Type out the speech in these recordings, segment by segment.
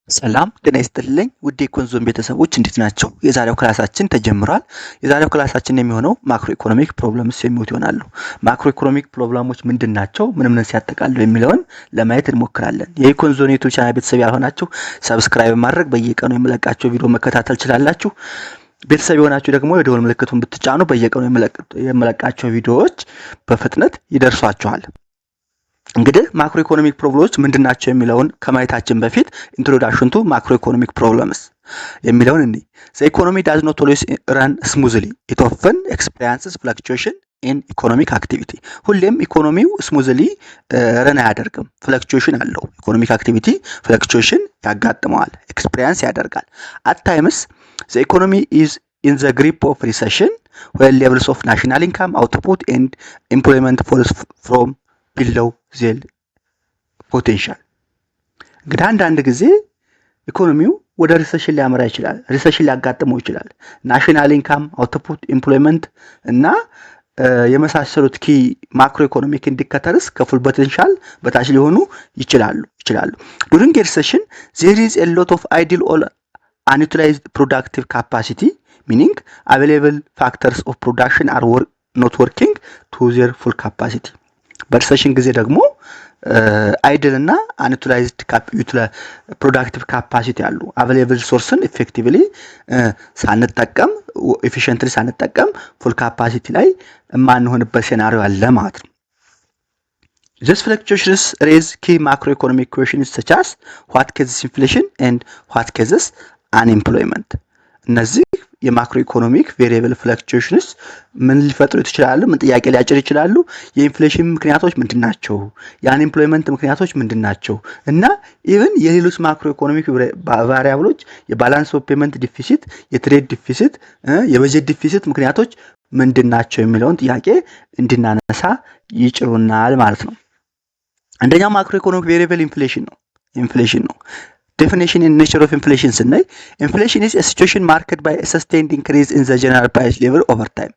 ሰላም ጤና ይስጥልኝ ውድ የኮንዞም ቤተሰቦች እንዴት ናቸው? የዛሬው ክላሳችን ተጀምሯል። የዛሬው ክላሳችን የሚሆነው ማክሮ ኢኮኖሚክ ፕሮብለምስ የሚሉት ይሆናሉ። ማክሮ ኢኮኖሚክ ፕሮብለሞች ምንድናቸው? ምን ሲያጠቃልሉ የሚለውን ለማየት እንሞክራለን። የኮንዞን ዩቲዩብ ቻናል ቤተሰብ ያልሆናችሁ ሰብስክራይብ ማድረግ በየቀኑ የምለቃቸው ቪዲዮ መከታተል ትችላላችሁ። ቤተሰብ የሆናችሁ ደግሞ የደወል ምልክቱን ብትጫኑ በየቀኑ የምለቃቸው ቪዲዮዎች በፍጥነት ይደርሷችኋል። እንግዲህ ማክሮ ኢኮኖሚክ ፕሮብለሞች ምንድናቸው የሚለውን ከማየታችን በፊት ኢንትሮዳክሽን ቱ ማክሮ ኢኮኖሚክ ፕሮብለምስ የሚለውን እንይ። ዘ ኢኮኖሚ ዳዝ ኖት ኦልዌይስ ረን ስሙዝሊ ኢት ኦፍን ኤክስፒሪየንስስ ፍለክቹዌሽን ኢን ኢኮኖሚክ አክቲቪቲ። ሁሌም ኢኮኖሚው ስሙዝሊ ረን አያደርግም፣ ፍለክቹዌሽን አለው። ኢኮኖሚክ አክቲቪቲ ፍለክቹዌሽን ያጋጥመዋል፣ ኤክስፒሪየንስ ያደርጋል። አት ታይምስ ዘ ኢኮኖሚ ኢዝ ኢን ዘ ግሪፕ ኦፍ ሪሰሽን ዌን ሌቭልስ ኦፍ ናሽናል ኢንካም አውትፑት ኤንድ ኤምፕሎይመንት ፎልስ ፍሮም ቢለው ዜል ፖቴንሻል። እንግዲህ አንዳንድ ጊዜ ኢኮኖሚው ወደ ሪሰሽን ሊያመራ ይችላል፣ ሪሰሽን ሊያጋጥመው ይችላል። ናሽናል ኢንካም አውትፑት ኤምፕሎይመንት እና የመሳሰሉት ኪ ማክሮ ኢኮኖሚክ ኢንዲኬተርስ ከፉል ፖቴንሻል በታች ሊሆኑ ይችላሉ። ዱሪንግ ሪሰሽን ዜር ኢዝ ኤ ሎት ኦፍ አይድል ኦር አንዩቲላይዝድ ፕሮዳክቲቭ ካፓሲቲ ሚኒንግ አቬሌብል ፋክተርስ ኦፍ ፕሮዳክሽን አር ኖት ወርኪንግ ቱ ዜር ፉል ካፓሲቲ። በሪሰሽን ጊዜ ደግሞ አይድል እና አንዩቲላይዝድ ፕሮዳክቲቭ ካፓሲቲ አሉ። አቬሌብል ሶርስን ኢፌክቲቭሊ ሳንጠቀም ኤፊሽንትሊ ሳንጠቀም ፉል ካፓሲቲ ላይ የማንሆንበት ሴናሪዮ አለ ማለት ነው። These fluctuations raise key macroeconomic questions such as what causes inflation and what causes unemployment. እነዚህ የማክሮ ኢኮኖሚክ ቬሪየብል ፍለክቹዌሽንስ ምን ሊፈጥሩ ይችላሉ? ምን ጥያቄ ሊያጭር ይችላሉ? የኢንፍሌሽን ምክንያቶች ምንድናቸው? የአንኤምፕሎይመንት ምክንያቶች ምንድናቸው? እና ኢቭን የሌሎች ማክሮ ኢኮኖሚክ ቫሪያብሎች የባላንስ ኦፍ ፔመንት ዲፊሲት፣ የትሬድ ዲፊሲት፣ የበጀት ዲፊሲት ምክንያቶች ምንድናቸው የሚለውን ጥያቄ እንድናነሳ ይጭሩናል ማለት ነው። አንደኛው ማክሮ ኢኮኖሚክ ቬሪየብል ኢንፍሌሽን ነው። Definition and nature of inflation ስናይ inflation is a situation marked by a sustained increase in the general price level over time.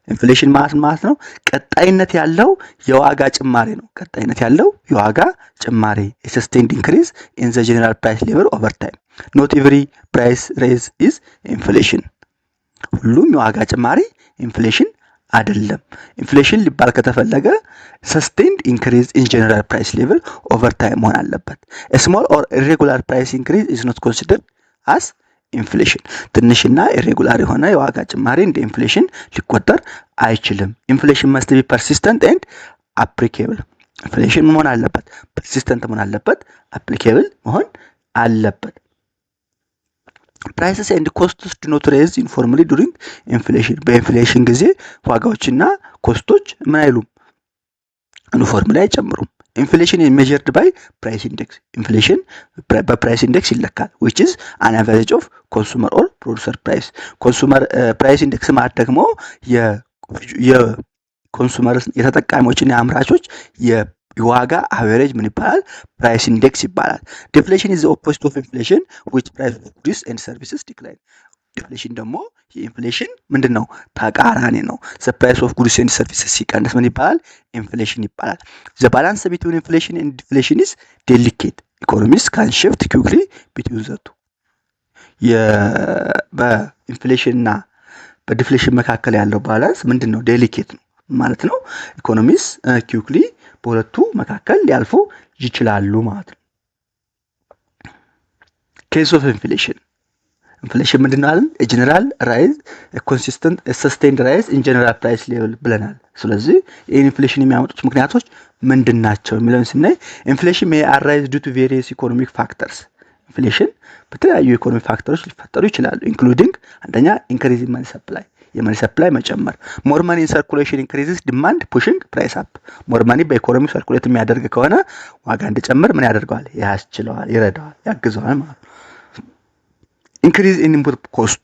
ኢንፍሌሽን ማለት ነው ቀጣይነት ያለው የዋጋ ጭማሪ ነው። ቀጣይነት ያለው የዋጋ ጭማሪ a sustained increase in the general price level over time. Not every price raise is inflation. ሁሉም የዋጋ ጭማሪ ኢንፍሌሽን አይደለም። ኢንፍሌሽን ሊባል ከተፈለገ sustained increase in general price level over time መሆን አለበት። a small or irregular price increase is not considered as inflation. ትንሽና irregular የሆነ የዋጋ ጭማሪ እንደ ኢንፍሌሽን ሊቆጠር አይችልም። ኢንፍሌሽን must be persistent and applicable. ኢንፍሌሽን መሆን አለበት፣ persistent መሆን አለበት፣ applicable መሆን አለበት። prices and costs do not rise uniformly during inflation. በኢንፍሌሽን ጊዜ ዋጋዎችና ኮስቶች ምን አይሉም? ዩኒፎርም ላይ አይጨምሩም። ኢንፍሌሽን is measured by price index. ኢንፍሌሽን በፕራይስ ኢንዴክስ ይለካል which is an average of consumer or producer price. ኮንሱመር ፕራይስ ኢንዴክስ ማለት ደግሞ የኮንሱመር የተጠቃሚዎችና የአምራቾች የዋጋ አቨሬጅ ምን ይባላል? ፕራይስ ኢንዴክስ ይባላል። ዲፍሌሽን is the opposite of inflation which price of goods and services decline. ዲፍሌሽን ደግሞ የኢንፍሌሽን ምንድነው? ተቃራኒ ነው። the price of goods and services ሲቀንስ ምን ይባላል? ኢንፍሌሽን ይባላል። the balance between inflation and deflation is delicate. Economists can shift quickly between the two. በኢንፍሌሽን እና በዲፍሌሽን መካከል ያለው ባላንስ ምንድነው? ዴሊኬት ነው ማለት ነው። ኢኮኖሚስ ኪውክሊ በሁለቱ መካከል ሊያልፉ ይችላሉ ማለት ነው። ኬስ ኦፍ ኢንፍሌሽን ምንድነው አለን? ጀነራል ራይዝ ኮንሲስተንት ሰስቴንድ ራይዝ ኢን ጀነራል ፕራይስ ሌቭል ብለናል። ስለዚህ ኢንፍሌሽን የሚያመጡት ምክንያቶች ምንድናቸው የሚለውን ስናይ ኢንፍሌሽን ሜይ አራይዝ ዱ ቱ ቬሪየስ ኢኮኖሚክ ፋክተርስ። ኢንፍሌሽን በተለያዩ ኢኮኖሚክ ፋክተሮች ሊፈጠሩ ይችላሉ። ኢንክሉዲንግ አንደኛ ኢንክሪዝ ኢን መኒ ሰፕላይ፣ የመኒ ሰፕላይ መጨመር። ሞር መኒ ኢን ሰርኩሌሽን ኢንክሪዝስ ዲማንድ ፑሽንግ ፕራይስ አፕ። ሞር መኒ በኢኮኖሚ ሰርኩሌት የሚያደርግ ከሆነ ዋጋ እንዲጨምር ምን ያደርገዋል? ያስችለዋል፣ ይረዳዋል፣ ያግዘዋል ማለት ነው። ኢንክሪዝ ኢን ኢንፑት ኮስት፣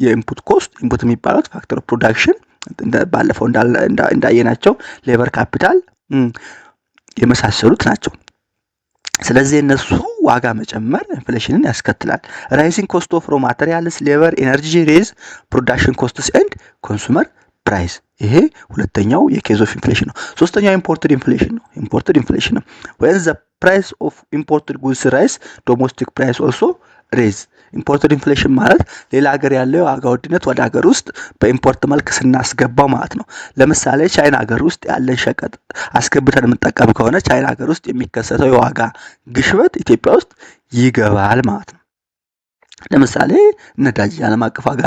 የኢንፑት ኮስት ኢንፑት የሚባለው ፋክተር ኦፍ ፕሮዳክሽን ባለፈው እንዳየናቸው ሌበር፣ ካፒታል የመሳሰሉት ናቸው። ስለዚህ እነሱ ዋጋ መጨመር ኢንፍሌሽንን ያስከትላል። ራይዚንግ ኮስት ኦፍ ሮ ማቴሪያልስ፣ ሌበር፣ ኤነርጂ ሬዝ ፕሮዳክሽን ኮስትስ ኤንድ ኮንሱመር ፕራይስ። ይሄ ሁለተኛው የኬዝ ኦፍ ኢንፍሌሽን ነው። ሶስተኛው ኢምፖርትድ ኢንፍሌሽን ነው። ኢምፖርትድ ኢንፍሌሽን ነው when the price of imported goods rise domestic price also ሬዝ። ኢምፖርትድ ኢንፍሌሽን ማለት ሌላ ሀገር ያለው የዋጋ ውድነት ወደ ሀገር ውስጥ በኢምፖርት መልክ ስናስገባው ማለት ነው። ለምሳሌ ቻይና ሀገር ውስጥ ያለን ሸቀጥ አስገብተን የምንጠቀም ከሆነ ቻይና ሀገር ውስጥ የሚከሰተው የዋጋ ግሽበት ኢትዮጵያ ውስጥ ይገባል ማለት ነው። ለምሳሌ ነዳጅ ዓለም አቀፍ ዋጋ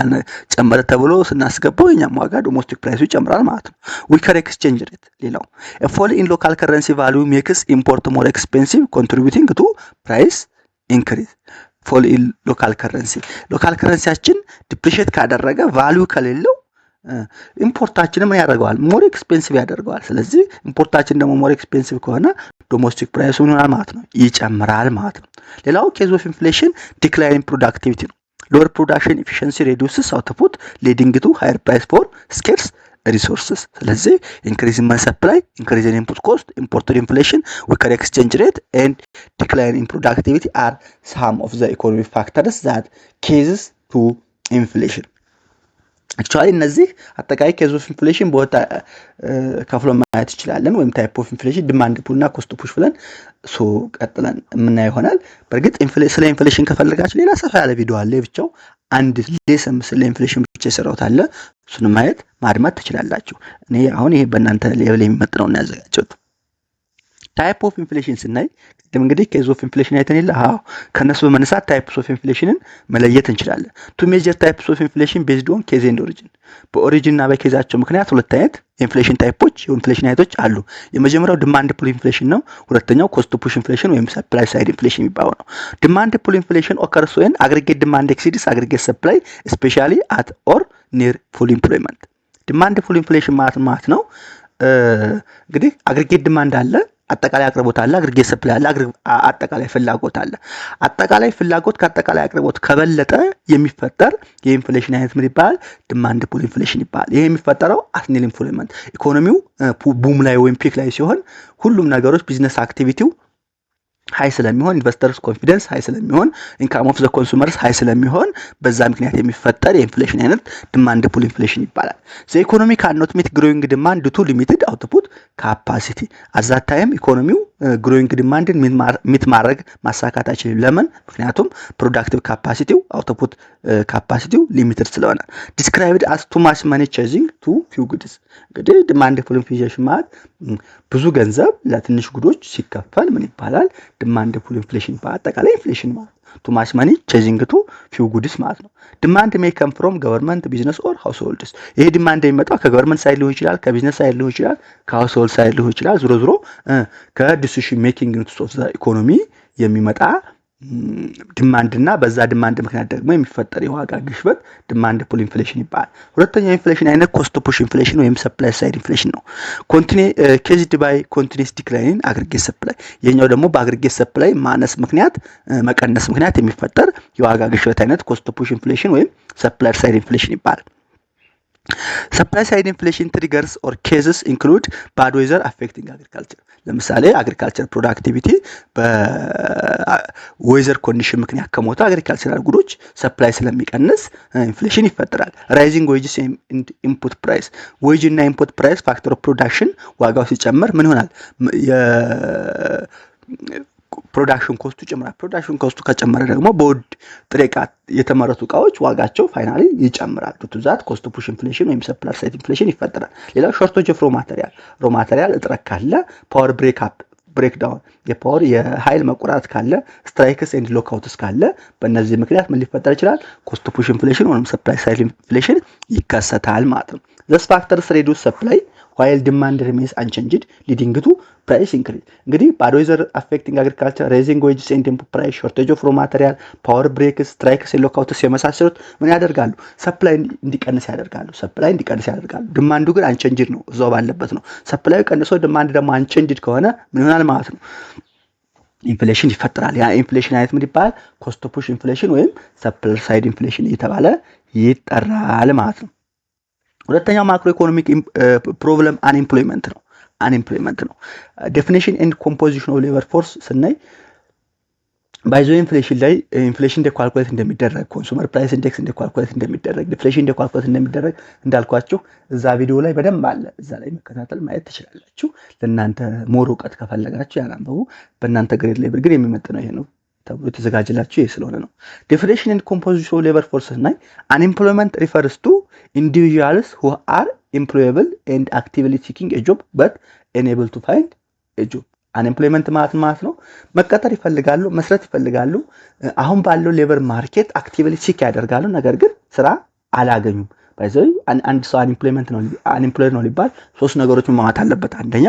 ጨመረ ተብሎ ስናስገባው የኛም ዋጋ ዶሜስቲክ ፕራይሱ ይጨምራል ማለት ነው። ዊከር ኤክስቼንጅ ሬት ሌላው ፎል ኢን ሎካል ከረንሲ ቫልዩ ሜክስ ኢምፖርት ሞር ኤክስፔንሲቭ ኮንትሪቢዩቲንግ ቱ ፕራይስ ኢንክሪዝ። ፎል ኢን ሎካል ከረንሲ ሎካል ከረንሲያችን ዲፕሪሼት ካደረገ ቫልዩ ከሌለው ኢምፖርታችንን ምን ያደርገዋል? ሞር ኤክስፔንሲቭ ያደርገዋል። ስለዚህ ኢምፖርታችን ደግሞ ሞር ኤክስፔንሲቭ ከሆነ ዶሜስቲክ ፕራይሱ ምን ይሆናል ማለት ነው? ይጨምራል ማለት ነው። ሌላው ኬዝ ኦፍ ኢንፍሌሽን ዲክላይን ፕሮዳክቲቪቲ ነው። ሎወር ፕሮዳክሽን ኤፊሽንሲ ሬዲዩስስ አውትፑት ሊዲንግ ቱ ሃየር ፕራይስ ፎር ስኬርስ ሪሶርስስ። ስለዚህ ኢንክሪዝ ኢን ሰፕላይ፣ ኢንክሪዝ ኢን ኢንፑት ኮስት፣ ኢምፖርትድ ኢንፍሌሽን፣ ዊከር ኤክስቼንጅ ሬት ኤንድ ዲክላይን ኢን ፕሮዳክቲቪቲ አር ሳም ኦፍ ዘ ኢኮኖሚክ ፋክተርስ ዛት ኬዝስ ቱ ኢንፍሌሽን። አክቹአሊ እነዚህ አጠቃላይ ኬዝ ኦፍ ኢንፍሌሽን በወጣ ከፍሎ ማየት ይችላለን፣ ወይም ታይፕ ኦፍ ኢንፍሌሽን ዲማንድ ፑል እና ኮስት ፑሽ ብለን ቀጥለን የምናየው ይሆናል። በእርግጥ ስለ ኢንፍሌሽን ከፈለጋችሁ ሌላ ሰፋ ያለ ቪዲዮ አለ ብቻው አንድ ሌሰን ስለ ኢንፍሌሽን ብቻ የሰራሁት አለ። እሱን ማየት ማድመጥ ትችላላችሁ። እኔ አሁን ይሄ በእናንተ ሌቭል የሚመጥነው እና ያዘጋጀሁት ታይፕ ኦፍ ኢንፍሌሽን ስናይ ቅድም እንግዲህ ኬዝ ኦፍ ኢንፍሌሽን አይተን የለ? አዎ። ከነሱ በመነሳት ታይፕስ ኦፍ ኢንፍሌሽንን መለየት እንችላለን። ቱ ሜጀር ታይፕስ ኦፍ ኢንፍሌሽን ቤዝድ ኦን ኬዝ ኤንድ ኦሪጂን። በኦሪጂን እና በኬዛቸው ምክንያት ሁለት አይነት የኢንፍሌሽን ታይፖች የኢንፍሌሽን አይነቶች አሉ። የመጀመሪያው ዲማንድ ፑል ኢንፍሌሽን ነው። ሁለተኛው ኮስት ፑሽ ኢንፍሌሽን ወይም ሰፕላይ ሳይድ ኢንፍሌሽን የሚባለው ነው። ዲማንድ ፑል ኢንፍሌሽን ኦከርስ ዌን አግሪጌት ዲማንድ ኤክሲድስ አግሪጌት ሰፕላይ ስፔሻሊ አት ኦር ኒር ፉል ኢምፕሎይመንት። ዲማንድ ፑል ኢንፍሌሽን ማለት ነው እንግዲህ አግሪጌት ዲማንድ አለ፣ አጠቃላይ አቅርቦት አለ፣ አግሪጌት ሰፕላይ አለ፣ አጠቃላይ ፍላጎት አለ። አጠቃላይ ፍላጎት ከአጠቃላይ አቅርቦት ከበለጠ የሚፈጠር የኢንፍሌሽን አይነት ምን ይባላል? ዲማንድ ፑል ኢንፍሌሽን ይባላል። ይሄ የሚፈጠረው አት ኒር ኢምፕሎይመንት ኢኮኖሚው ቡም ላይ ወይም ፒክ ላይ ሲሆን ሁሉም ነገሮች ቢዝነስ አክቲቪቲው ሃይ ስለሚሆን ኢንቨስተርስ ኮንፊደንስ ሃይ ስለሚሆን ኢንካም ኦፍ ዘ ኮንሱመርስ ሃይ ስለሚሆን በዛ ምክንያት የሚፈጠር የኢንፍሌሽን አይነት ዲማንድ ፑል ኢንፍሌሽን ይባላል። ዘ ኢኮኖሚ ካን ኖት ሚት ግሮዊንግ ዲማንድ ቱ ሊሚትድ አውትፑት ካፓሲቲ። አዛት ታይም ኢኮኖሚው ግሮዊንግ ዲማንድን ሚት ማድረግ ማሳካት አይችልም። ለምን? ምክንያቱም ፕሮዳክቲቭ ካፓሲቲው አውትፑት ካፓሲቲው ሊሚትድ ስለሆነ። ዲስክራይብድ አስ ቱ ማች ማኒ ቼዚንግ ቱ ፊው ጉድስ። እንግዲህ ዲማንድ ፑል ኢንፍሌሽን ማለት ብዙ ገንዘብ ለትንሽ ጉዶች ሲከፈል ምን ይባላል? ዲማንድ ፑል ኢንፍሌሽን ይባላል። አጠቃላይ ኢንፍሌሽን ማለት ቱ ማች ማኒ ቼዚንግ ቱ ፊው ጉድስ ማለት ነው። ዲማንድ ሜይ ከም ፍሮም ገቨርንመንት ቢዝነስ ኦር ሃውስሆልድስ። ይሄ ዲማንድ የሚመጣው ከገቨርንመንት ሳይድ ሊሆን ይችላል፣ ከቢዝነስ ሳይድ ሊሆን ይችላል፣ ከሃውስሆልድ ሳይድ ሊሆን ይችላል። ዞሮ ዞሮ ከዲሲሽን ሜኪንግ ዩኒትስ ኦፍ ዘ ኢኮኖሚ የሚመጣ ዲማንድ እና በዛ ዲማንድ ምክንያት ደግሞ የሚፈጠር የዋጋ ግሽበት ዲማንድ ፑል ኢንፍሌሽን ይባላል። ሁለተኛው ኢንፍሌሽን አይነት ኮስት ፑሽ ኢንፍሌሽን ወይም ሰፕላይ ሳይድ ኢንፍሌሽን ነው። ኬዝድ ባይ ኮንቲኒስ ዲክላይን አግሪጌት ሰፕላይ። የኛው ደግሞ በአግሪጌት ሰፕላይ ማነስ ምክንያት መቀነስ ምክንያት የሚፈጠር የዋጋ ግሽበት አይነት ኮስት ፑሽ ኢንፍሌሽን ወይም ሰፕላይ ሳይድ ኢንፍሌሽን ይባላል። ሰፕላይ ሳይድ ኢንፍሌሽን ትሪገርስ ኦር ኬዝስ ኢንክሉድ ባድ ዌዘር አፌክቲንግ አግሪካልቸር። ለምሳሌ አግሪካልቸር ፕሮዳክቲቪቲ በዌዘር ኮንዲሽን ምክንያት ከሞተ አግሪካልቸራል ጉዶች ሰፕላይ ስለሚቀንስ ኢንፍሌሽን ይፈጠራል። ራይዚንግ ዌጅስ ኤንድ ኢንፑት ፕራይስ። ዌጅ እና ኢንፑት ፕራይስ ፋክተር ኦፍ ፕሮዳክሽን ዋጋው ሲጨምር ምን ይሆናል? ፕሮዳክሽን ኮስቱ ይጨምራል። ፕሮዳክሽን ኮስቱ ከጨመረ ደግሞ በውድ ጥሬ ዕቃ የተመረቱ እቃዎች ዋጋቸው ፋይናሊ ይጨምራል። ቱዛት ኮስት ፑሽ ኢንፍሌሽን ወይም ሰፕላይ ሳይድ ኢንፍሌሽን ይፈጠራል። ሌላው ሾርቴጅ ኦፍ ሮ ማቴሪያል እጥረት ካለ፣ ፓወር ብሬክዳውን የፓወር የኃይል መቆራረጥ ካለ፣ ስትራይክስ ኤንድ ሎክአውትስ ካለ በእነዚህ ምክንያት ምን ሊፈጠር ይችላል? ኮስት ፑሽ ኢንፍሌሽን ወይም ሰፕላይ ሳይድ ኢንፍሌሽን ይከሰታል ማለት ነው። ዘስ ፋክተርስ ሬዱስ ሰፕላይ while demand remains unchanged leading to price increase። እንግዲህ bad weather affecting agriculture, raising wages and input price, shortage of raw material, power breaks, strikes and lockouts የመሳሰሉት ምን ያደርጋሉ? ሰፕላይ እንዲቀንስ ያደርጋሉ። ዲማንዱ ግን አንቸንጅድ ነው፣ እዛው ባለበት ነው። ሰፕላይ ቀንሶ ዲማንድ ደግሞ አንቸንጅድ ከሆነ ምን ይሆናል ማለት ነው? ኢንፍሌሽን ይፈጠራል። ያ ኢንፍሌሽን አይነት ምን ይባላል? ኮስት ፑሽ ኢንፍሌሽን ወይም ሰፕላይ ሳይድ ኢንፍሌሽን እየተባለ ይጠራል ማለት ነው። ሁለተኛው ማክሮ ኢኮኖሚክ ፕሮብለም አንኤምፕሎይመንት ነው። ዴፊኒሽን ኤንድ ኮምፖዚሽን ኦፍ ሌበር ፎርስ ስናይ ባይዞ ኢንፍሌሽን ላይ ኢንፍሌሽን እንደ ኳልኩሌት እንደሚደረግ ኮንሱመር ፕራይስ ኢንዴክስ እንደ ኳልኩሌት እንደሚደረግ ዲፍሌሽን እንደ ኳልኩሌት እንደሚደረግ እንዳልኳችሁ እዛ ቪዲዮ ላይ በደንብ አለ። እዛ ላይ መከታተል ማየት ትችላላችሁ። ለእናንተ ሞር እውቀት ከፈለጋችሁ ያናንበቡ። በእናንተ ግሬድ ሌቭል ግን የሚመጥነው ይሄ ነው ተብሎ የተዘጋጀላችሁ ይሄ ስለሆነ ነው። ዲፊኒሽን ኤንድ ኮምፖዚሽን ኦፍ ሌበር ፎርስ እና አንኤምፕሎይመንት ሪፈርስ ቱ ኢንዲቪጁዋልስ ሁ አር ኤምፕሎየብል ኤንድ አክቲቭሊ ሲኪንግ ኤ ጆብ በት ኤኔብል ቱ ፋይንድ ኤ ጆብ። አንኤምፕሎይመንት ማለት ነው መቀጠር ይፈልጋሉ፣ መስራት ይፈልጋሉ። አሁን ባለው ሌበር ማርኬት አክቲቭሊ ሲክ ያደርጋሉ፣ ነገር ግን ስራ አላገኙም። ባይዘይ አንድ ሰው አንኤምፕሎይድ ነው ሊባል ሶስት ነገሮችን ማሟላት አለበት። አንደኛ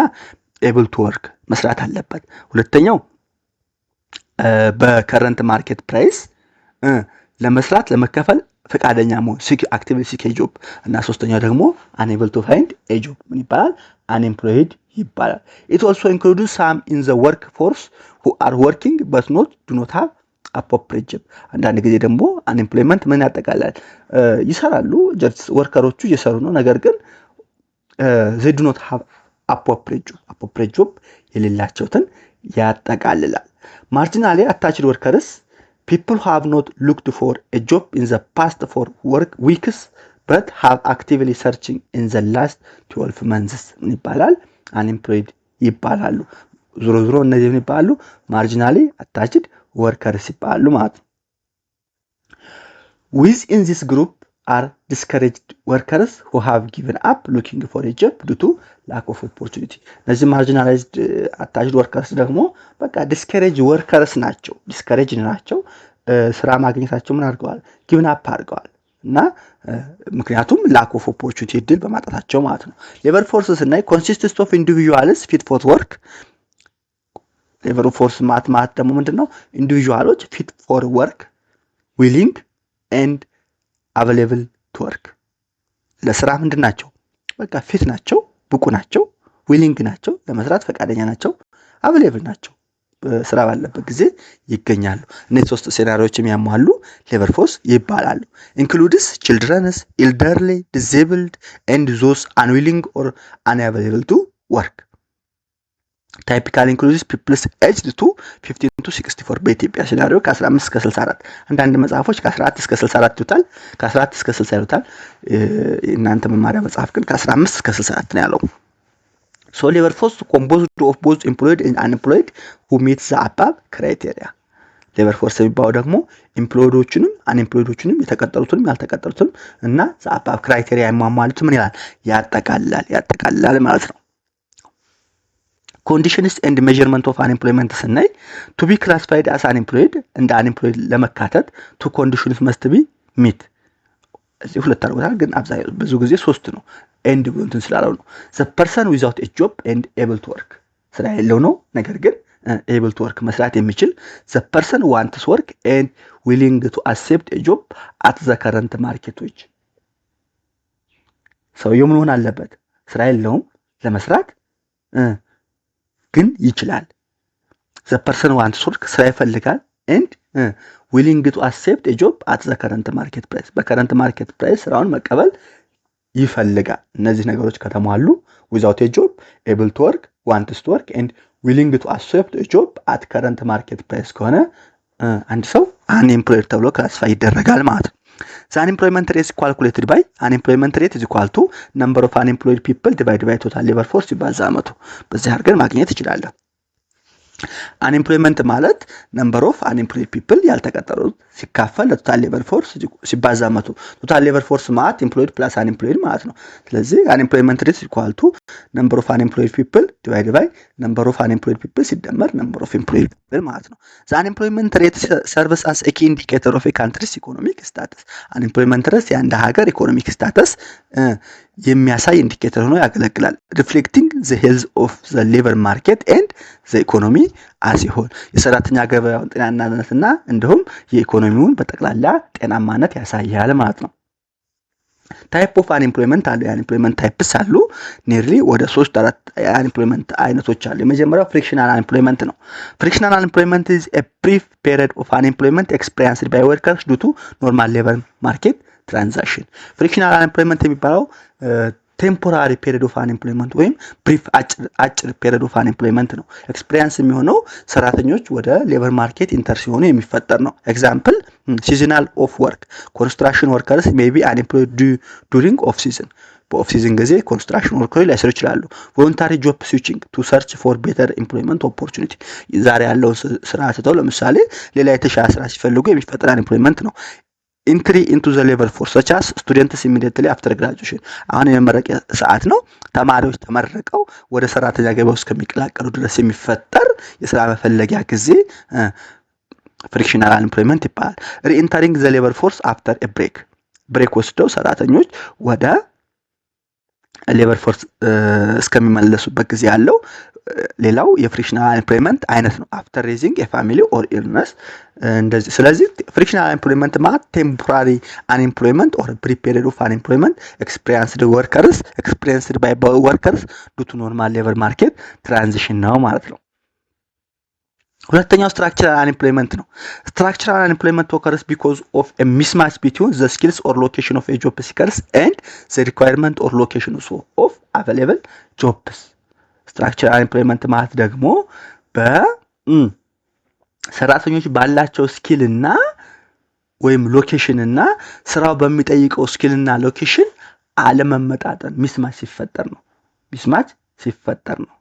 ኤብል ቱ ወርክ መስራት አለበት። ሁለተኛው በከረንት ማርኬት ፕራይስ ለመስራት ለመከፈል ፈቃደኛ መሆን አክቲቭሊ ሲክ ኤ ጆብ እና ሶስተኛው ደግሞ አንኤብል ቱ ፋይንድ ኤ ጆብ ምን ይባላል? አንኤምፕሎይድ ይባላል። ኢት ኦልሶ ኢንክሉድስ ሳም ኢን ዘ ወርክ ፎርስ ሁ አር ወርኪንግ በት ዱ ኖት ሃቭ አፕሮፕሪየት ጆብ። አንዳንድ ጊዜ ደግሞ አንኤምፕሎይመንት ምን ያጠቃልላል? ይሰራሉ፣ ወርከሮቹ እየሰሩ ነው፣ ነገር ግን they do not have appropriate job የሌላቸውትን ያጠቃልላል። ማርጂናሊ አታችድ ወርከርስ people who have not looked for a job in the past 4 weeks but have actively searching in the last 12 months ምን ይባላል? አንኤምፕሎይድ ይባላሉ። ዞሮ ዞሮ እነዚህ ምን ይባላሉ? ማርጂናሊ አታችድ ወርከርስ ይባላሉ ማለት ነው። within this group are discouraged workers who have given up looking for a job due to lack of opportunity። እነዚህ ማርጂናላይዝድ አታችድ ወርከርስ ደግሞ በቃ ዲስከሬጅ ወርከርስ ናቸው። ዲስከሬጅ ናቸው፣ ስራ ማግኘታቸው ምን አድርገዋል? ጊቭን አፕ አድርገዋል እና ምክንያቱም ላክ ኦፍ ኦፖርቹኒቲ እድል በማጣታቸው ማለት ነው። ሌበር ፎርስስ እና ኮንሲስትስ ኦፍ ኢንዲቪጁዋልስ ፊት ፎር ወርክ። ሌበር ፎርስ ማለት ደግሞ ምንድነው? ኢንዲቪጁዋሎች ፊት ፎር ወርክ ዊሊንግ ኤንድ አቬሌብል ቱ ወርክ። ለስራ ምንድን ናቸው? በቃ ፊት ናቸው፣ ብቁ ናቸው፣ ዊሊንግ ናቸው፣ ለመስራት ፈቃደኛ ናቸው፣ አቬሌብል ናቸው፣ ስራ ባለበት ጊዜ ይገኛሉ። እነዚህ ሶስት ሴናሪዎች የሚያሟሉ ሌበር ፎርስ ይባላሉ። ኢንክሉድስ ቺልድረንስ ኤልደርሊ ዲሴብልድ ኤንድ ዞስ አንዊሊንግ ኦር አንአቬሌብል ቱ ወርክ። ታይፒካል ኢንክሉድስ ፒፕልስ ኤጅድ ቱ 15 to 64 በኢትዮጵያ ሲናሪዮ ከ15 እስከ 64። አንዳንድ መጽሐፎች ከ14 እስከ 64 ይሉታል፣ ከ14 እስከ 60 ይሉታል። እናንተ መማሪያ መጽሐፍ ግን ከ15 እስከ 64 ነው ያለው። So labor force composed of both employed and unemployed who meet the above criteria. ሌበር ፎርስ የሚባለው ደግሞ ኤምፕሎይዶችንም አንኤምፕሎይዶችንም የተቀጠሩትንም ያልተቀጠሩትንም እና the above criteria ያሟሉት ምን ይላል? ያጠቃልላል ማለት ነው። conditions and measurement of unemployment ስናይ to be classified as unemployed እንደ unemployed ለመካተት two conditions must be met። እዚህ ሁለት አድርጎታል፣ ግን አብዛኛው ብዙ ጊዜ ሶስት ነው። ኤንድ እንትን ስላለው ነው። the person without a job and able to work ስራ የሌለው ነው፣ ነገር ግን able to work መስራት የሚችል the person wants work and willing to accept a job at the current market wage። ሰውየው ምን ሆነ አለበት? ስራ የለውም፣ ለመስራት ግን ይችላል። the person wants work ስራ ይፈልጋል and willing to accept a job at the current market price በከረንት ማርኬት ፕራይስ ስራውን መቀበል ይፈልጋል። እነዚህ ነገሮች ከተሟሉ without a job, able to work, wants to work and willing to accept a job at current market price ከሆነ አንድ ሰው unemployed ተብሎ ክላሲፋይ ይደረጋል ማለት ነው። The unemployment rate is calculated by unemployment rate is equal to number of unemployed people divided by total labor force ይባዛ መቶ። በዚህ አድርገን ማግኘት ይችላል። unemployment ማለት number of unemployed people ያልተቀጠሩት ሲካፈል ለቶታል ሌበር ፎርስ ሲባዛ መቶ። ቶታል ሌበር ፎርስ ማለት employed plus unemployed ማለት ነው። ስለዚህ unemployment rate equal to number of unemployed people divided by number of unemployed people ሲደመር number of employed people ማለት ነው። The unemployment rate serves as a key indicator of a country's economic status. unemployment rate የአንድ ሀገር ኢኮኖሚክ ስታተስ የሚያሳይ ኢንዲኬተር ሆኖ ያገለግላል። reflecting the health of the labor market and the economy as a whole የሰራተኛ ገበያውን ጤናማነትና እንዲሁም የኢኮኖሚውን በጠቅላላ ጤናማነት ያሳያል ማለት ነው። ታይፕ ኦፍ አንኤምፕሎይመንት አለ። የአንኤምፕሎይመንት ታይፕስ አሉ። ኒርሊ ወደ 3-4 አንኤምፕሎይመንት አይነቶች አሉ። የመጀመሪያው ፍሪክሽናል አንኤምፕሎይመንት ነው። ፍሪክሽናል አንኤምፕሎይመንት is a brief period of unemployment experienced by workers due to normal labor market transaction። ፍሪክሽናል አንኤምፕሎይመንት የሚባለው ቴምፖራሪ ፔሪድ ኦፍ አንኤምፕሎይመንት ወይም ብሪፍ አጭር ፔሪድ ኦፍ አንኤምፕሎይመንት ነው። ኤክስፒሪየንስ የሚሆነው ሰራተኞች ወደ ሌበር ማርኬት ኢንተር ሲሆኑ የሚፈጠር ነው። ኤግዛምፕል ሲዝናል ኦፍ ወርክ ኮንስትራክሽን ወርከርስ ሜይ ቢ አንኤምፕሎይድ ዱሪንግ ኦፍ ሲዝን በኦፍ ሲዝን ጊዜ ኮንስትራክሽን ወርከሮች ላይሰሩ ይችላሉ። ቮለንታሪ ጆብ ስዊቺንግ ቱ ሰርች ፎር ቤተር ኤምፕሎይመንት ኦፖርቹኒቲ ዛሬ ያለውን ስራ ትተው ለምሳሌ ሌላ የተሻለ ስራ ሲፈልጉ የሚፈጠር አንኤምፕሎይመንት ነው። ኢንትሪ ኢንቱ ዘ ሌበር ፎርስ such as students immediately after graduation አሁን የመመረቂያ ሰዓት ነው። ተማሪዎች ተመረቀው ወደ ሰራተኛ ገበያ ውስጥ ከሚቀላቀሉ ድረስ የሚፈጠር የስራ መፈለጊያ ጊዜ ፍሪክሽናል አንኤምፕሎይመንት ይባላል። ሪኢንተሪንግ ዘ ሌበር ፎርስ አፍተር ኤ ብሬክ ወስደው ሰራተኞች ወደ ሌበር ፎርስ እስከሚመለሱበት ጊዜ ያለው ሌላው የፍሪክሽናል አንኤምፕሎይመንት አይነት ነው። አፍተር ሬዚንግ የፋሚሊ ኦር ኢልነስ እንደዚህ። ስለዚህ ፍሪክሽናል አንኤምፕሎይመንት ማለት ቴምፖራሪ አንኤምፕሎይመንት ኦር ብሪፍ ፔሪድ ኦፍ አንኤምፕሎይመንት ኤክስፒሪየንስድ ባይ ወርከርስ ዱ ቱ ኖርማል ሌበር ማርኬት ትራንዚሽን ነው ማለት ነው። ሁለተኛው ስትራክቸራል አንኤምፕሎይመንት ነው። ስትራክቸራል አንኤምፕሎይመንት occurs because of a mismatch between the skills or location of a job seekers and the requirement or location of available jobs. ስትራክቸራል አንኤምፕሎይመንት ማለት ደግሞ በሰራተኞች ባላቸው ስኪል እና ወይም ሎኬሽን እና ስራው በሚጠይቀው ስኪል እና ሎኬሽን አለመመጣጠን ሚስማች ሲፈጠር ነው።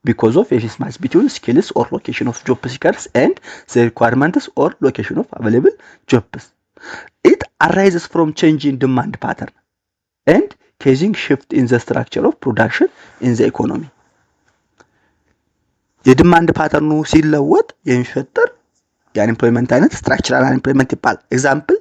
because of a mismatch between skills or location of job seekers and the requirements or location of available jobs. It arises from change in demand pattern and causing shift in the structure of production in the economy. የዲማንድ ፓተርኑ ሲለወጥ የሚፈጠር የአንኤምፕሎይመንት አይነት ስትራክቸራል አንኤምፕሎይመንት ይባላል። ኤግዛምፕል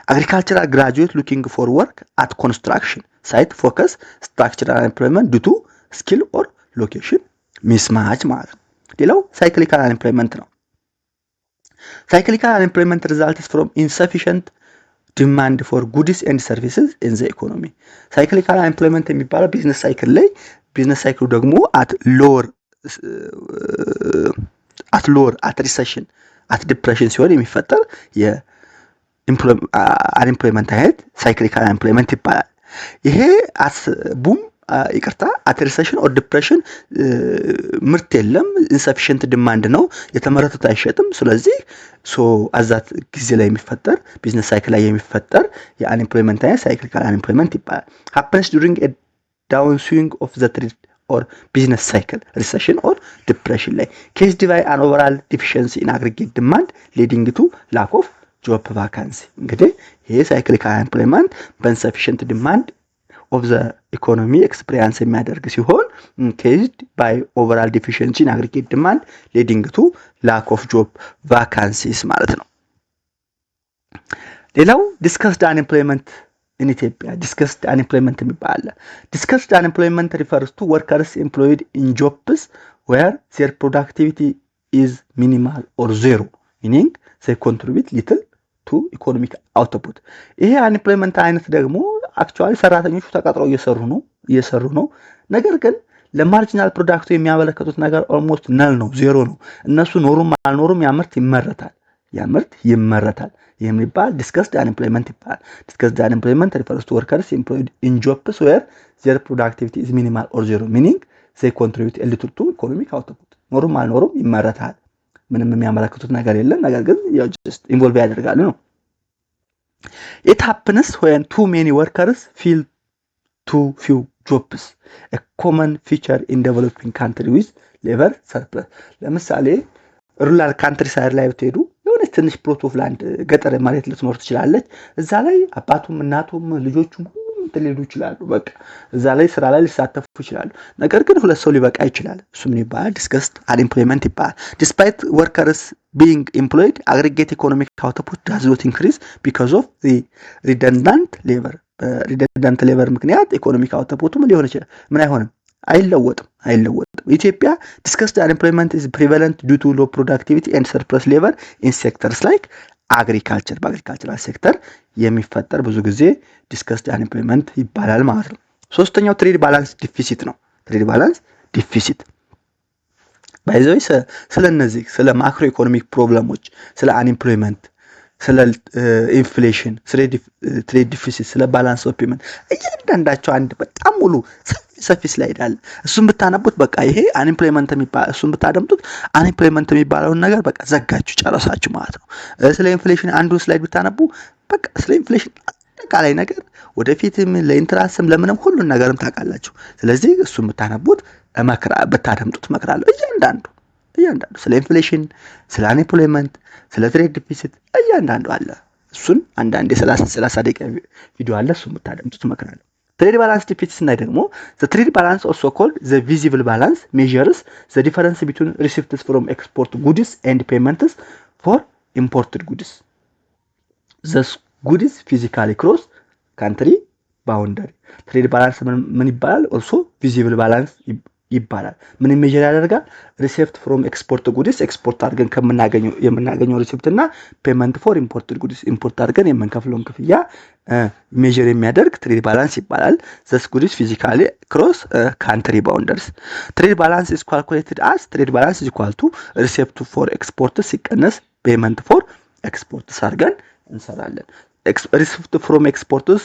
agricultural graduate looking for work at construction site focus structural unemployment due to skill or location mismatch ማለት ነው። ሌላው cyclical unemployment ነው። cyclical unemployment results from insufficient demand for goods and services in the economy. cyclical unemployment የሚባለው ቢዝነስ ሳይክል ላይ ቢዝነስ ሳይክሉ ደግሞ at recession at depression ሲሆን የሚፈጠር የአንኤምፕሎይመንት አይነት cyclical unemployment ይባላል። ይሄ at recession or depression ምርት የለም insufficient demand ነው የተመረቱት አይሸጥም። ስለዚህ አዛት ጊዜ ላይ የሚፈጠር ቢዝነስ ሳይክል ላይ የሚፈጠር የአንኤምፕሎይመንት አይነት cyclical unemployment ይባላል። happens during a downswing of the trade or business cycle recession or depression ላይ caused by an overall deficiency in aggregate demand leading to lack of job vacancy። እንግዲህ ይሄ cyclical unemployment በinsufficient demand of the economy experience የሚያደርግ ሲሆን caused by overall deficiency in aggregate demand leading to lack of job vacancies ማለት ነው። ሌላው discussed unemployment in Ethiopia discussed unemployment የሚባል discussed unemployment refers to workers employed in jobs where their productivity is minimal or zero meaning they contribute little to economic output። ይሄ unemployment አይነት ደግሞ አክቹአሊ ሰራተኞቹ ተቀጥረው እየሰሩ ነው ነገር ግን ለማርጂናል ፕሮዳክቱ የሚያበለክቱት ነገር ኦልሞስት ነል ነው ዜሮ ነው። እነሱ ኖሩም አልኖሩም ያምርት ይመረታል የሚባል discussed unemployment ይባላል። discussed unemployment refers to workers employed in jobs where their productivity is minimal or zero meaning they contribute a little to economic output ኖሩም አልኖሩም ይመረታል ምንም የሚያመለክቱት ነገር የለም ነገር ግን just involve ያደርጋሉ ነው። It happens when too many workers fill too few jobs a common feature in developing country with labor surplus። ለምሳሌ ሩራል ካንትሪ ሳይድ ላይ ብትሄዱ የሆነ ትንሽ ፕሎት ኦፍ ላንድ ገጠር መሬት ልትኖር ትችላለች። እዛ ላይ አባቱም እናቱም ልጆቹም ሁሉም ትልሉ ይችላሉ። በቃ እዛ ላይ ስራ ላይ ሊሳተፉ ይችላሉ። ነገር ግን ሁለት ሰው ሊበቃ ይችላል። እሱ ምን ይባላል? discussed unemployment ይባላል። Despite workers being employed aggregate economic output does not increase because of the redundant labor ምክንያት ኢኮኖሚክ አውትፑቱ ምን ሊሆን ይችላል? ምን አይለወጥም። ኢትዮጵያ discussed unemployment is prevalent due to low productivity and surplus labor in sectors like agriculture በአግሪካልቸራል ሴክተር የሚፈጠር ብዙ ጊዜ discussed unemployment ይባላል ማለት ነው። ሶስተኛው ትሬድ ባላንስ ዲፊሲት ነው። ትሬድ ባላንስ ዲፊሲት ባይዘው ስለነዚህ ስለ ማክሮ ኢኮኖሚክ ፕሮብለሞች ስለ አንኤምፕሎይመንት ስለ ኢንፍሌሽን፣ ስለ ትሬድ ዲፊሲት፣ ስለ ባላንስ ኦፍ ፔመንት እያንዳንዳቸው አንድ በጣም ሙሉ ሰፊ ስላይድ አለ። እሱን ብታነቡት በቃ ይሄ አንኤምፕሎይመንት የሚባለው እሱን ብታደምጡት አንኤምፕሎይመንት የሚባለውን ነገር በቃ ዘጋችሁ ጨረሳችሁ ማለት ነው። ስለ ኢንፍሌሽን አንዱን ስላይድ ብታነቡ በቃ ስለ ኢንፍሌሽን አጠቃላይ ነገር ወደፊትም ለኢንትራንስም ለምንም ሁሉን ነገርም ታውቃላችሁ። ስለዚህ እሱን ብታነቡት ብታደምጡት እመክራለሁ። እያንዳንዱ ስለ ኢንፍሌሽን፣ ስለ አንኤምፕሎይመንት፣ ስለ ትሬድ ዲፊሲት እያንዳንዱ አለ። እሱን አንዳንዴ 30 ደቂቃ ቪዲዮ አለ። እሱን ብታደምጡት እመክራለሁ። ትሬድ ባላንስ ዲፊሲት ስናይ ደግሞ the trade balance also called the visible balance measures the difference between receipts from export goods and payments for imported goods. The goods physically cross country boundary. ትሬድ ባላንስ ምን ይባላል? also visible balance ይባላል። ምን ሜጀር ያደርጋል? ሪሲፕት ፍሮም ኤክስፖርት ጉድስ ኤክስፖርት አድርገን የምናገኘው ሪሲፕት እና ፔመንት ፎር ኢምፖርትድ ጉድስ ኢምፖርት አድርገን የምንከፍለውን ክፍያ ሜጀር የሚያደርግ ትሬድ ባላንስ ይባላል። ዘስ ጉድስ ፊዚካሊ ክሮስ ካንትሪ ባውንደርስ። ትሬድ ባላንስ ኢዝ ካልኩሌትድ አስ ትሬድ ባላንስ ኢዝ ኢኳል ቱ ሪሲፕት ፎር ኤክስፖርት ሲቀነስ ፔመንት ፎር ኤክስፖርትስ አድርገን እንሰራለን። ሪሲፕት ፍሮም ኤክስፖርትስ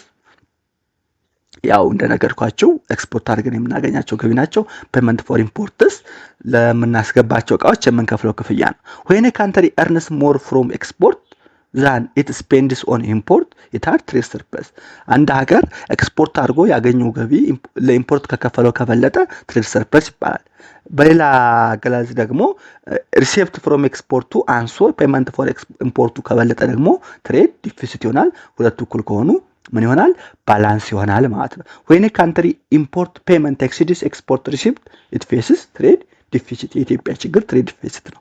ያው እንደነገርኳችሁ ኤክስፖርት አድርገን የምናገኛቸው ገቢ ናቸው። ፔመንት ፎር ኢምፖርትስ ለምናስገባቸው እቃዎች የምንከፍለው ክፍያ ነው። when a country earns more from export than it spends on import it has trade surplus. አንድ ሀገር ኤክስፖርት አድርጎ ያገኘው ገቢ ለኢምፖርት ከከፈለው ከበለጠ ትሬድ ሰርፕለስ ይባላል። በሌላ አገላለጽ ደግሞ ሪሲፕት ፍሮም ኤክስፖርቱ አንሶ ፔመንት ፎር ኢምፖርቱ ከበለጠ ደግሞ ትሬድ ዲፊሲት ይሆናል። ሁለቱ እኩል ከሆኑ ምን ይሆናል? ባላንስ ይሆናል ማለት ነው። when a country import payment exceeds export receipt it faces trade deficit. የኢትዮጵያ ችግር ትሬድ ዲፊሲት ነው።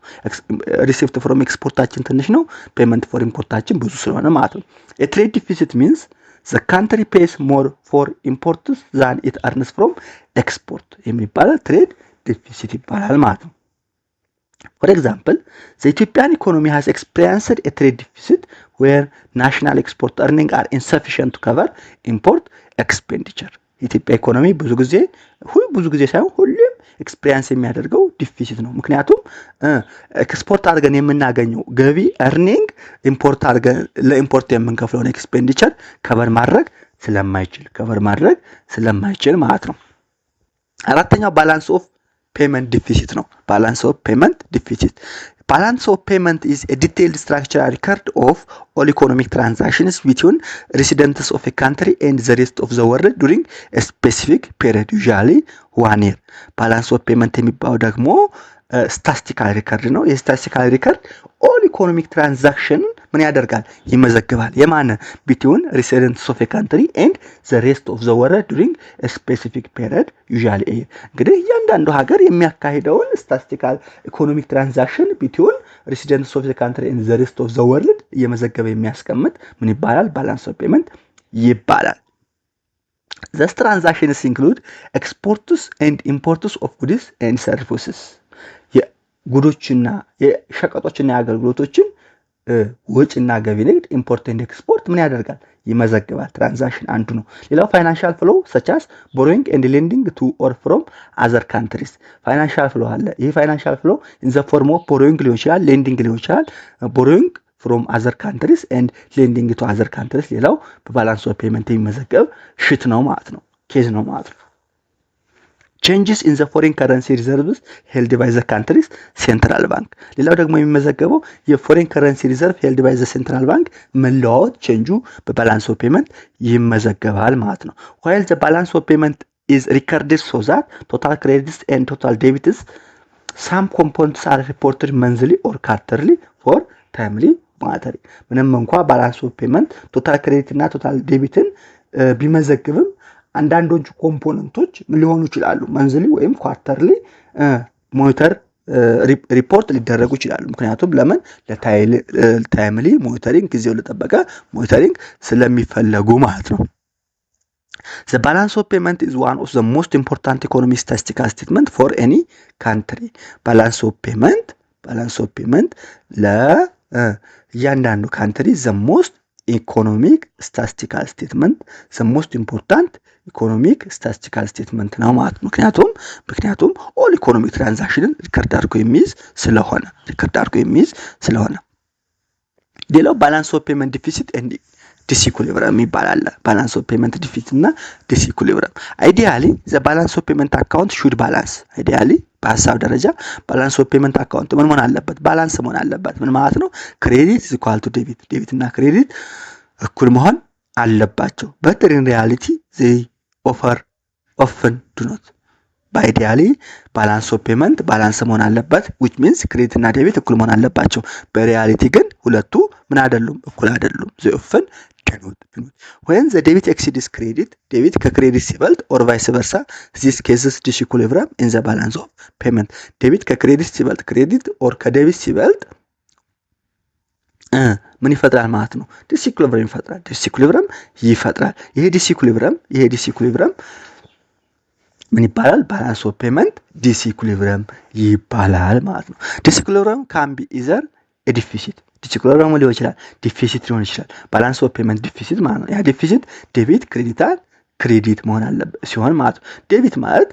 ሪሲፕት ፍሮም ኤክስፖርታችን ትንሽ ነው፣ ፔመንት ፎር ኢምፖርታችን ብዙ ስለሆነ ማለት ነው። a trade deficit means the country pays more for imports than it earns from export የሚባለው ትሬድ ዲፊሲት ይባላል ማለት ነው። For example, the Ethiopian economy has experienced a trade deficit where national export earnings are insufficient to cover import expenditure. የኢትዮጵያ ኢኮኖሚ ብዙ ጊዜ ሳይሆን ሁሌም ኤክስፒሪየንስ የሚያደርገው ዲፊሲት ነው። ምክንያቱም ኤክስፖርት አድርገን የምናገኘው ገቢ earning ለኢምፖርት የምንከፍለውን ኤክስፔንዲቸር ከቨር ማድረግ ስለማይችል ማለት ነው። አራተኛው ባላንስ ኦፍ ፔመንት ዲፊሲት ነው። ባላንስ ኦፍ ፔመንት ዲፊሲት Balance of payment is a detailed structural record of all economic transactions between residents of a country and the rest of the world during a specific period, usually 1 year. Balance of payment የሚባለው ደግሞ ስታቲስቲካል ሪከርድ ነው። የስታቲስቲካል ሪከርድ ኦል ኢኮኖሚክ ትራንዛክሽን ምን ያደርጋል? ይመዘግባል። የማን ቢትዊን ሬሲደንትስ ኦፍ ኤ ካንትሪ ኤንድ ዘ ሬስት ኦፍ ዘ ወርልድ ዱሪንግ ኤ ስፔሲፊክ ፔሪድ ዩዥዋሊ ኤ ይር። እንግዲህ እያንዳንዱ ሀገር የሚያካሂደውን ስታቲስቲካል ኢኮኖሚክ ትራንዛክሽን ቢትዊን ሬሲደንትስ ኦፍ ዘ ካንትሪ ኤንድ ዘ ሬስት ኦፍ ዘ ወርልድ እየመዘገበ የሚያስቀምጥ ምን ይባላል? ባላንስ ኦፍ ፔመንት ይባላል። These transactions include exports and imports of goods and services. ጉዶችና የሸቀጦችና የአገልግሎቶችን ወጪና ገቢ ንግድ ኢምፖርት ኤንድ ኤክስፖርት ምን ያደርጋል? ይመዘግባል። ትራንዛክሽን አንዱ ነው። ሌላው ፋይናንሻል ፍሎ such as borrowing and lending to or from other countries. ፋይናንሻል ፍሎ አለ። ይሄ ፋይናንሻል ፍሎ in the form of borrowing ሊሆን ይችላል፣ lending ሊሆን ይችላል። borrowing from other countries and lending to other countries ሌላው በባላንስ ኦፍ ፔመንት የሚመዘገብ ሽት ነው ማለት ነው፣ ኬዝ ነው ማለት ነው። changes in the foreign currency reserves held by the country's central bank. ሌላው ደግሞ የሚመዘገበው የፎሬን ከረንሲ ሪዘርቭ held by the central bank መለዋወጥ ቼንጁ በባላንስ ኦፍ ፔመንት ይመዘገባል ማለት ነው። while the balance of payment is recorded so that total credits and total debits some components are reported monthly or quarterly for timely monitoring. ምንም እንኳን ባላንስ ኦፍ ፔመንት ቶታል ክሬዲት እና ቶታል ዴቢትን ቢመዘግብም አንዳንዶቹ ኮምፖነንቶች ምን ሊሆኑ ይችላሉ? መንዝሊ ወይም ኳርተርሊ ሞኒተር ሪፖርት ሊደረጉ ይችላሉ። ምክንያቱም ለምን? ለታይምሊ ሞኒተሪንግ ጊዜው ለጠበቀ ሞኒተሪንግ ስለሚፈለጉ ማለት ነው። The balance of payment is one of the most important economic statistical statement for any country. balance of payment ለእያንዳንዱ ካንትሪ the most ኢኮኖሚክ ስታቲስቲካል ስቴትመንት the most important ኢኮኖሚክ ስታቲስቲካል ስቴትመንት ነው ማለት ነው። ምክንያቱም ኦል ኢኮኖሚክ ትራንዛክሽንን ሪከርድ አድርጎ የሚይዝ ስለሆነ ሌላው ባላንስ ኦፍ ፔመንት ዲፊሲት ኤንድ ዲስኢኩሊብረም ይባላል። ባላንስ ኦፍ ፔመንት ዲፊሲት እና ዲስኢኩሊብረም አይዲያሊ ዘ ባላንስ ኦፍ ፔመንት አካውንት ሹድ ባላንስ አይዲያሊ በሀሳብ ደረጃ ባላንስ ኦፍ ፔመንት አካውንት ምን መሆን አለበት? ባላንስ መሆን አለበት። ምን ማለት ነው? ክሬዲት ኢዝ ኢኳል ቱ ዴቢት፣ ዴቢት እና ክሬዲት እኩል መሆን አለባቸው። በት ኢን ሪያሊቲ ዘይ ኦፍን ዱ ኖት። በአይዲያሊ ባላንስ ኦፍ ፔመንት ባላንስ መሆን አለበት which means ክሬዲት እና ዴቢት እኩል መሆን አለባቸው። በሪያሊቲ ግን ሁለቱ ምን አይደሉም? እኩል አይደሉም። ዘይ ኦፍን ዱ ኖት። when the debit exceeds credit, ዴቢት ከክሬዲት ሲበልጥ or vice versa, this cases disequilibrium in the balance of payment። ዴቢት ከክሬዲት ሲበልጥ ክሬዲት or ከዴቢት ሲበልጥ ምን ይፈጥራል ማለት ነው? ዲስኢኩሊብረም ይፈጥራል። ዲስኢኩሊብረም ይፈጥራል። ይሄ ዲስኢኩሊብረም ምን ይባላል? ባላንስ ኦፍ ፔመንት ዲስኢኩሊብረም ይባላል ማለት ነው። ዲስኢኩሊብረም ካን ቢ ኢዘር ዲፊሲት፣ ዲስኢኩሊብረም ሊሆን ይችላል፣ ዲፊሲት ሊሆን ይችላል። ባላንስ ኦፍ ፔመንት ዲፊሲት ማለት ነው። ያ ዲፊሲት ዴቢት ክሬዲት መሆን አለበት ሲሆን ማለት ነው። ዴቢት ማለት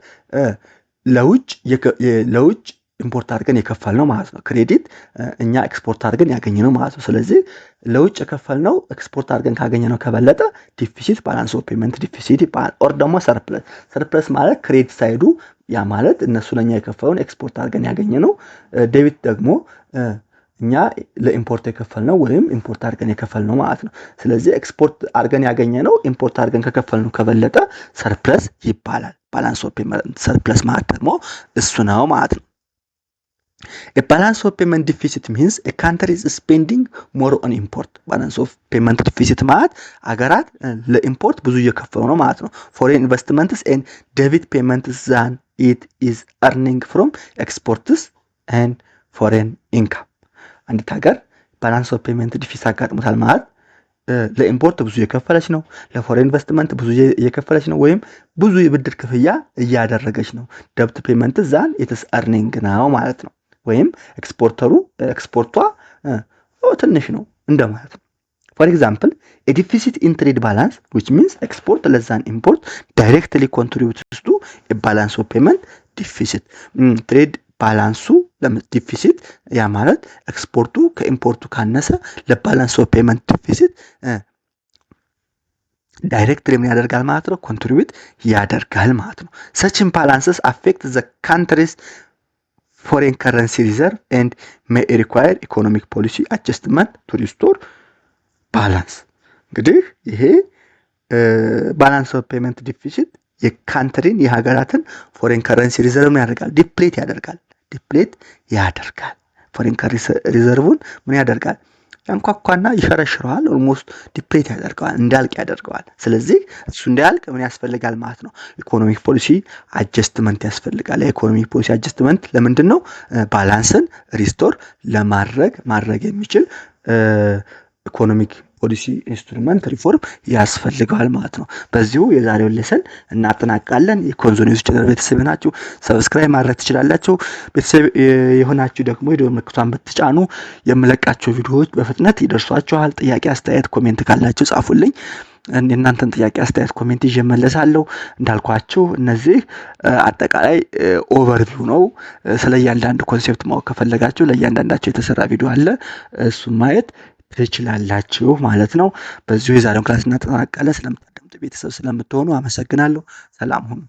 ለውጭ ኢምፖርት አድርገን የከፈልነው ማለት ነው። ክሬዲት እኛ ኤክስፖርት አድርገን ያገኘነው ማለት ነው። ስለዚህ ለውጭ የከፈልነው ኤክስፖርት አድርገን ካገኘነው ከበለጠ ዲፊሲት ባላንስ ኦፍ ፔመንት ዲፊሲት ይባላል። ኦር ደግሞ ሰርፕለስ ማለት ክሬዲት ሳይዱ ያ ማለት እነሱ ለኛ የከፈሉን ኤክስፖርት አድርገን ያገኘነው፣ ዴቢት ደግሞ እኛ ለኢምፖርት የከፈልነው ወይም ኢምፖርት አድርገን የከፈልነው ማለት ነው። ስለዚህ ኤክስፖርት አድርገን ያገኘነው ኢምፖርት አድርገን ከከፈልነው ከበለጠ ሰርፕለስ ይባላል። ባላንስ ኦፍ ፔመንት ሰርፕለስ ማለት ደግሞ እሱ ነው ማለት ነው። A balance of payment deficit means a country is spending more on import። balance of payment deficit ማለት አገራት ለኢምፖርት ብዙ እየከፈሉ ነው ማለት ነው። foreign investments and debit payments than it is earning from exports and foreign income። አንዲት ሀገር balance of payment deficit አጋጥሞታል ማለት ለኢምፖርት ብዙ እየከፈለች ነው፣ ለፎሬን ኢንቨስትመንት ብዙ እየከፈለች ነው፣ ወይም ብዙ የብድር ክፍያ እያደረገች ነው። ደብት ፔመንት ዛን ኢትስ earning ነው ማለት ነው። ወይም ኤክስፖርቷ ትንሽ ነው እንደማለት ነው። ፎር ኤግዛምፕል a deficit in trade balance which means export less than import directly contributes to a balance of payment deficit። ትሬድ ባላንሱ ዲፊሲት ያ ማለት ኤክስፖርቱ ከኢምፖርቱ ካነሰ ለባላንስ ኦፍ ፔመንት ዲፊሲት ዳይሬክትሊ ምን ያደርጋል ማለት ነው? ኮንትሪቢዩት ያደርጋል ማለት ነው። such imbalances affect the country's foreign currency reserve and may require economic policy adjustment to restore balance። እንግዲህ ይሄ ባላንስ ኦፍ ፔመንት ዲፊሲት የካንትሪን የሀገራትን ፎሬን ከረንሲ ሪዘርቭ ያደርጋል፣ ዲፕሌት ያደርጋል። ፎሬን ከረንሲ ሪዘርቭን ምን ያደርጋል? ያንኳኳና ይሸረሽረዋል። ኦልሞስት ዲፕሌት ያደርገዋል፣ እንዳልቅ ያደርገዋል። ስለዚህ እሱ እንዳልቅ ምን ያስፈልጋል ማለት ነው? ኢኮኖሚክ ፖሊሲ አጀስትመንት ያስፈልጋል። የኢኮኖሚክ ፖሊሲ አጀስትመንት ለምንድን ነው? ባላንስን ሪስቶር ማድረግ የሚችል ኢኮኖሚክ ፖሊሲ ኢንስትሩመንት ሪፎርም ያስፈልጋል ማለት ነው። በዚሁ የዛሬውን ሌሰን እናጠናቃለን። የኮንዞ ኒውስ ቻናል ቤተሰብ ናችሁ፣ ሰብስክራይብ ማድረግ ትችላላችሁ። ቤተሰብ የሆናችሁ ደግሞ የደወል ምልክቷን ብትጫኑ የምለቃቸው ቪዲዮዎች በፍጥነት ይደርሷችኋል። ጥያቄ፣ አስተያየት፣ ኮሜንት ካላችሁ ጻፉልኝ። እናንተን ጥያቄ፣ አስተያየት፣ ኮሜንት ይዤ እመለሳለሁ። እንዳልኳችሁ እነዚህ አጠቃላይ ኦቨርቪው ነው። ስለ እያንዳንዱ ኮንሴፕት ማወቅ ከፈለጋችሁ ለእያንዳንዳቸው የተሰራ ቪዲዮ አለ፣ እሱን ማየት ትችላላችሁ ማለት ነው። በዚሁ የዛሬውን ክላስ እናጠናቅቃለን። ስለምታዳምጡ ቤተሰብ ስለምትሆኑ አመሰግናለሁ። ሰላም ሁኑ።